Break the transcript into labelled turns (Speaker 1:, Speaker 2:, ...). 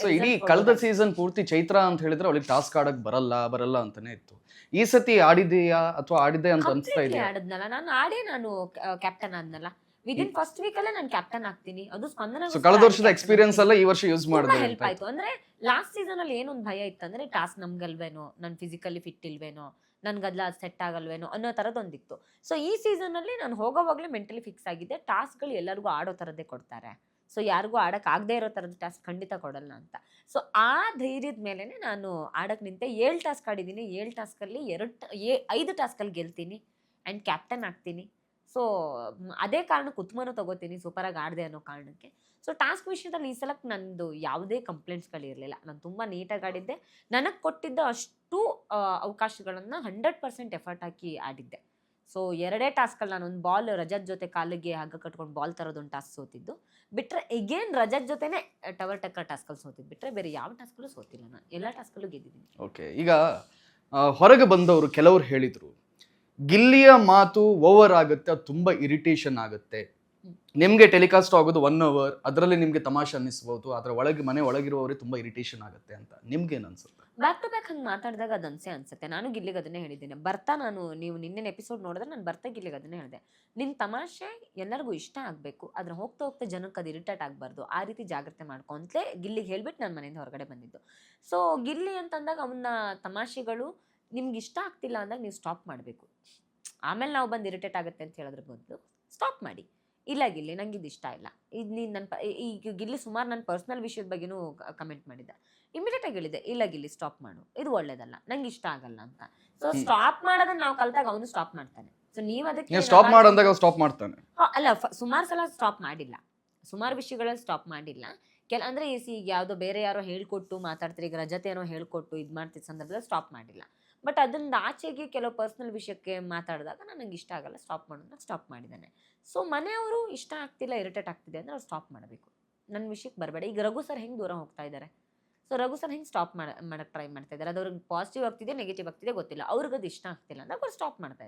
Speaker 1: So ಇಡೀ ಕಳೆದ season ಪೂರ್ತಿ ಚೈತ್ರ ಅಂತ ಹೇಳಿದ್ರೆ ಅವಳಿಗೆ ಟಾಸ್ಕ್ ಆಡಕ್ ಬರಲ್ಲ ಅಂತಾನೆ ಇತ್ತು. ಈ ಸತಿ ಆಡಿದೆಯಾ ಅಥವಾ ಆಡಿದೆ ಅಂತ ಅನ್ಸ್ತಾ
Speaker 2: ಕಂಪ್ಲೀಟ್ಲಿ
Speaker 1: ಇದೆಯಾ?
Speaker 2: ಆಡದ್ನಲ್ಲ ನಾನು ಕ್ಯಾಪ್ಟನ್ ಆದ್ನಲ್ಲ. ವಿದಿನ್ ಫಸ್ಟ್ ವೀಕ್ ಅಲ್ಲೇ ನಾನು ಕ್ಯಾಪ್ಟನ್ ಆಗ್ತೀನಿ. ಅದು ಸ್ಪಂದನ
Speaker 1: ಸೊ ಕಳೆದ ವರ್ಷದ ಎಕ್ಸ್ಪೀರಿಯನ್ಸ್ ಎಲ್ಲ ಈ ವರ್ಷ ಯೂಸ್ ಮಾಡಿದ್ರೆ
Speaker 2: ಹೆಲ್ಪ್ ಆಯ್ತು. ಅಂದ್ರೆ ಲಾಸ್ಟ್ ಸೀಸನ್ ಅಲ್ಲಿ ಏನೊಂದು ಭಯ ಇತ್ತಂದ್ರೆ ಟಾಸ್ಕ್ ನಮ್ಗಲ್ವೇನೋ, ನಾನು ಫಿಸಿಕಲಿ ಫಿಟ್ ಇಲ್ವೇನೋ, ನನ್ಗದ್ಲ ಸೆಟ್ ಆಗಲ್ವೇನೋ ಅನ್ನೋ ತರದೊಂದಿತ್ತು. ಸೊ ಈ ಸೀಸನ್ ಅಲ್ಲಿ ನಾನು ಹೋಗೋವಾಗ್ಲೇ ಮೆಂಟಲಿ ಫಿಕ್ಸ್ ಆಗಿದ್ದೆ, ಟಾಸ್ಕ್ಗಳು ಎಲ್ಲರಿಗೂ ಆಡೋ ತರದ್ದೇ ಕೊಡ್ತಾರೆ. ಸೊ ಯಾರಿಗೂ ಆಡಕ್ ಆಗದೆ ಇರೋ ತರದ ಟಾಸ್ಕ್ ಖಂಡಿತ ಕೊಡಲ್ಲ ಅಂತ. ಸೊ ಆ ಧೈರ್ಯದ ಮೇಲೆನೆ ನಾನು ಆಡಕ್ ನಿಂತೆ. 7 ಟಾಸ್ಕ್ ಆಡಿದ್ದೀನಿ. 7 ಟಾಸ್ಕ್ ಅಲ್ಲಿ 5 ಟಾಸ್ಕ್ ಅಲ್ಲಿ ಗೆಲ್ತೀನಿ ಅಂಡ್ ಕ್ಯಾಪ್ಟನ್ ಆಗ್ತೀನಿ. ಸೊ ಅದೇ ಕಾರಣಕ್ಕೆ ಉತ್ತಮನೂ ತಗೋತೀನಿ, ಸೂಪರ್ ಆಗಿ ಆಡಿದೆ ಅನ್ನೋ ಕಾರಣಕ್ಕೆ. ಸೊ ಟಾಸ್ಕ್ ವಿಷಯದಲ್ಲಿ ಈ ಸಲಕ್ಕೆ ನಂದು ಯಾವುದೇ ಕಂಪ್ಲೇಂಟ್ಸ್ಗಳಿರಲಿಲ್ಲ. ನಾನು ತುಂಬ ನೀಟಾಗಿ ಆಡಿದ್ದೆ. ನನಗೆ ಕೊಟ್ಟಿದ್ದ ಅಷ್ಟು ಅವಕಾಶಗಳನ್ನು 100% ಎಫರ್ಟ್ ಹಾಕಿ ಆಡಿದ್ದೆ. ಸೊ 2 ಟಾಸ್ಕಲ್ಲಿ ನಾನು ಒಂದು ಬಾಲ್ ರಜತ್ ಜೊತೆ ಕಾಲಿಗೆ ಹಗ್ಗ ಕಟ್ಕೊಂಡು ಬಾಲ್ ತರೋದೊಂದು ಟಾಸ್ಕ್ ಸೋತಿದ್ದು ಬಿಟ್ಟರೆ, ಎಗೇನ್ ರಜತ್ ಜೊತೆನೇ ಟವರ್ ಟಕ್ಕರ್ ಟಾಸ್ಕಲ್ಲಿ ಸೋತಿದ್ದು ಬಿಟ್ಟರೆ ಬೇರೆ ಯಾವ ಟಾಸ್ಕಲ್ಲೂ ಸೋತಿಲ್ಲ. ನಾನು ಎಲ್ಲ ಟಾಸ್ಕಲ್ಲೂ ಗೆದ್ದಿದ್ದೀನಿ.
Speaker 1: ಓಕೆ, ಈಗ ಹೊರಗೆ ಬಂದವರು ಕೆಲವರು ಹೇಳಿದ್ರು ಗಿಲ್ಲಿಯ ಮಾತು ಓವರ್ ಆಗುತ್ತೆ, ಅದು ತುಂಬಾ ಇರಿಟೇಷನ್ ಆಗುತ್ತೆ. ನಿಮ್ಗೆ ಟೆಲಿಕಾಸ್ಟ್ ಆಗೋದು 1 ಅವರ್, ಅದರಲ್ಲಿ ನಿಮ್ಗೆ ತಮಾಷೆ ಅನ್ನಿಸ್ಬೋದು, ಅದರ ಮನೆ ಒಳಗಿರುವವರಿಗೆ ತುಂಬಾ ಇರಿಟೇಷನ್ ಆಗುತ್ತೆ ಅಂತ ನಿಮ್ಗೇನು ಅನ್ಸುತ್ತೆ?
Speaker 2: ಬ್ಯಾಕ್ ಟು ಬ್ಯಾಕ್ ಹಂಗೆ ಮಾತಾಡಿದಾಗ ಅದು ಅನ್ಸುತ್ತೆ. ನಾನು ಗಿಲ್ಲಿಗೆ ಅದನ್ನೇ ಹೇಳಿದ್ದೇನೆ. ನೀವು ನಿನ್ನೆ ಎಪಿಸೋಡ್ ನೋಡಿದ್ರೆ ನಾನು ಗಿಲ್ಲಿಗೆ ಅದನ್ನೇ ಹೇಳಿದೆ. ನಿನ್ನ ತಮಾಷೆ ಎಲ್ಲರಿಗೂ ಇಷ್ಟ ಆಗಬೇಕು, ಆದ್ರೆ ಹೋಗ್ತಾ ಹೋಗ್ತಾ ಜನಕ್ಕೆ ಅದು ಇರಿಟೇಟ್ ಆಗಬಾರ್ದು. ಆ ರೀತಿ ಜಾಗ್ರತೆ ಮಾಡ್ಕೊಂತಲೇ ಗಿಲ್ಲಿಗೆ ಹೇಳ್ಬಿಟ್ಟು ನಾನು ಮನೆಯಿಂದ ಹೊರಗಡೆ ಬಂದಿದ್ದು. ಸೊ ಗಿಲ್ಲಿ ಅಂತಂದಾಗ ಅವನ ತಮಾಷೆಗಳು ನಿಮ್ಗೆ ಇಷ್ಟ ಆಗ್ತಿಲ್ಲ ಅಂದಾಗ ನೀವು ಸ್ಟಾಪ್ ಮಾಡಬೇಕು. ಆಮೇಲೆ ನಾವು ಬಂದು ಇರಿಟೇಟ್ ಆಗುತ್ತೆ ಅಂತ ಹೇಳಿದ್ರ ಬದಲು ಸ್ಟಾಪ್ ಮಾಡಿ. ಇಲ್ಲ ಗಿಲ್ಲಿ, ನಂಗೆ ಇದು ಇಷ್ಟ ಇಲ್ಲ, ಇದು ನೀನು ಈಗ ಗಿಲ್ಲಿ ಸುಮಾರು ನನ್ನ ಪರ್ಸ್ನಲ್ ವಿಷಯದ ಬಗ್ಗೆನೂ ಕಮೆಂಟ್ ಮಾಡಿದ್ದ. ಇಮಿಡಿಯೇಟಾಗಿ ಹೇಳಿದೆ, ಇಲ್ಲ ಗಿಲ್ಲಿ ಸ್ಟಾಪ್ ಮಾಡು, ಇದು ಒಳ್ಳೇದಲ್ಲ, ನಂಗೆ ಇಷ್ಟ ಆಗಲ್ಲ ಅಂತ. ಸೊ ಸ್ಟಾಪ್ ಮಾಡೋದನ್ನ ನಾವು ಕಲ್ತಾಗ ಅವನು ಸ್ಟಾಪ್ ಮಾಡ್ತಾನೆ. ಸೊ ನೀವು ಅದಕ್ಕೆ
Speaker 1: ಸ್ಟಾಪ್ ಮಾಡಂದಾಗ ಸ್ಟಾಪ್ ಮಾಡ್ತಾನೆ.
Speaker 2: ಅಲ್ಲ, ಸುಮಾರು ಸಲ ಸ್ಟಾಪ್ ಮಾಡಿಲ್ಲ, ಸುಮಾರು ವಿಷಯಗಳಲ್ಲಿ ಸ್ಟಾಪ್ ಮಾಡಿಲ್ಲ. ಅಂದ್ರೆ ಈಗ ಯಾವುದೋ ಬೇರೆ ಯಾರೋ ಹೇಳ್ಕೊಟ್ಟು ಮಾತಾಡ್ತಾರೆ, ಈಗ ರಜತೆ ಏನೋ ಹೇಳ್ಕೊಟ್ಟು ಇದು ಮಾಡ್ತಿದ್ದ ಸಂದರ್ಭದಲ್ಲಿ ಸ್ಟಾಪ್ ಮಾಡಿಲ್ಲ. ಬಟ್ ಅದನ್ನ ಆಚೆಗೆ ಕೆಲವು ಪರ್ಸ್ನಲ್ ವಿಷಯಕ್ಕೆ ಮಾತಾಡಿದಾಗ ನನಗೆ ಇಷ್ಟ ಆಗಲ್ಲ, ಸ್ಟಾಪ್ ಮಾಡೋದನ್ನ ಸ್ಟಾಪ್ ಮಾಡಿದ್ದಾನೆ. ಸೊ ಮನೆಯವರು ಇಷ್ಟ ಆಗ್ತಿಲ್ಲ, ಇರಿಟೇಟ್ ಆಗ್ತಿದೆ ಅಂದ್ರೆ ಅವ್ರು ಸ್ಟಾಪ್ ಮಾಡಬೇಕು. ನನ್ನ ವಿಷಯಕ್ಕೆ ಬರಬೇಡ. ಈಗ ರಘು ಸರ್ ಹೆಂಗೆ ದೂರ ಹೋಗ್ತಾ ಇದ್ದಾರೆ, ಸೊ ರಘು ಸರ್ ಹೆಂಗೆ ಸ್ಟಾಪ್ ಮಾಡಕ್ಕೆ ಟ್ರೈ ಮಾಡ್ತಾ ಇದ್ದಾರೆ. ಅದು ಅವ್ರಿಗೆ ಪಾಸಿಟಿವ್ ಆಗ್ತಿದೆ, ನೆಗೆಟಿವ್ ಆಗ್ತಿದೆ ಗೊತ್ತಿಲ್ಲ. ಅವ್ರಿಗೆ ಅದು ಇಷ್ಟ ಆಗ್ತಿಲ್ಲ ಅಂದ್ರೆ ಅವ್ರು ಸ್ಟಾಪ್ ಮಾಡ್ತಾ ಇದ್ದಾರೆ.